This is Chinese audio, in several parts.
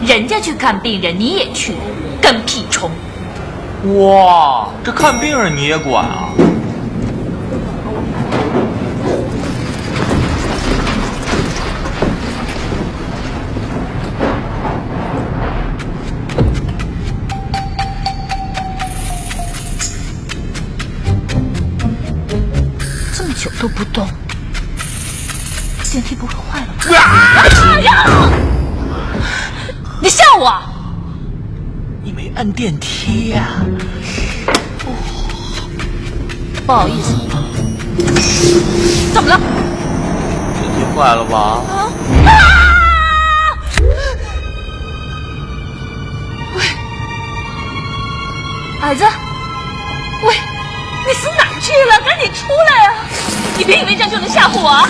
人家去看病人，你也去，跟屁虫！哇，这看病人你也管啊？这么久都不动，电梯不会坏了吧？你吓我！你没按电梯呀？不好意思。怎么了？电梯坏了吧？喂，矮子，喂，你死哪儿去了？赶紧出来啊！你别以为这样就能吓唬我啊！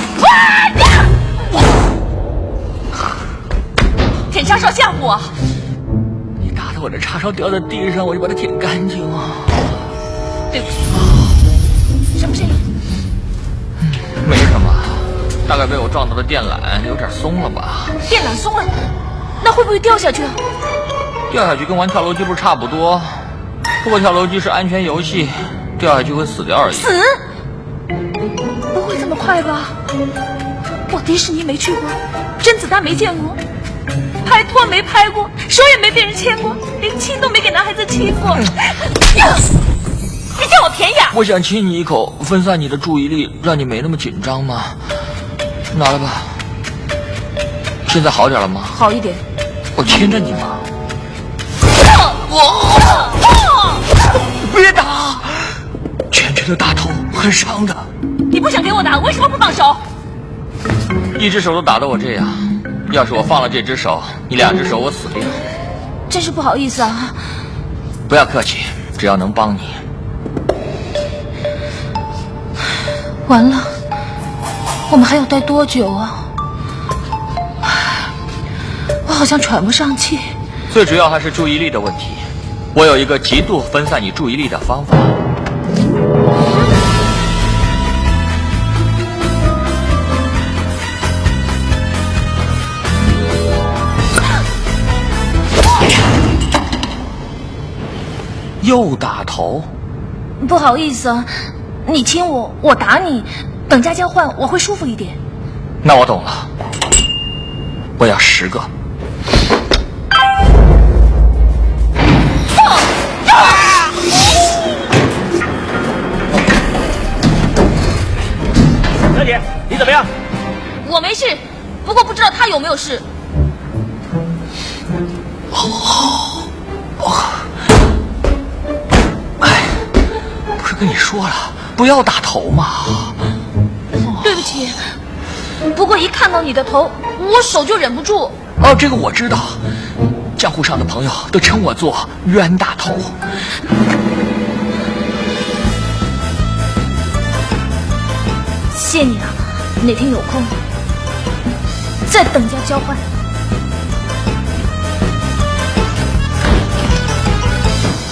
舔叉烧吓唬我！你打的我的叉烧掉在地上，我就把它舔干净啊。对不起。什么声音？没什么，大概被我撞到的电缆有点松了吧。电缆松了，那会不会掉下去啊？掉下去跟玩跳楼机不是差不多？不过跳楼机是安全游戏，掉下去会死掉而已。死？不会这么快吧？我迪士尼没去过，甄子丹没见过，拍拖没拍过，手也没被人牵过，连亲都没给男孩子亲过。你占我便宜啊！我想亲你一口，分散你的注意力，让你没那么紧张嘛。拿来吧。现在好点了吗？好一点。我牵着你嘛。别打！拳拳的打头很伤的。你不想给我打，为什么不放手？一只手都打得我这样，要是我放了这只手，你两只手我死定。真是不好意思啊。不要客气，只要能帮你。完了，我们还要待多久啊？我好像喘不上气。最主要还是注意力的问题。我有一个极度分散你注意力的方法。又打头？不好意思啊，你亲我，我打你，等价交换，我会舒服一点。那我懂了，我要10个。小姐，你怎么样？我没事，不过不知道他有没有事。不是跟你说了不要打头吗？对不起，不过一看到你的头，我手就忍不住。哦，这个我知道，江湖上的朋友都称我做冤大头。谢你啊，哪天有空再等价交换。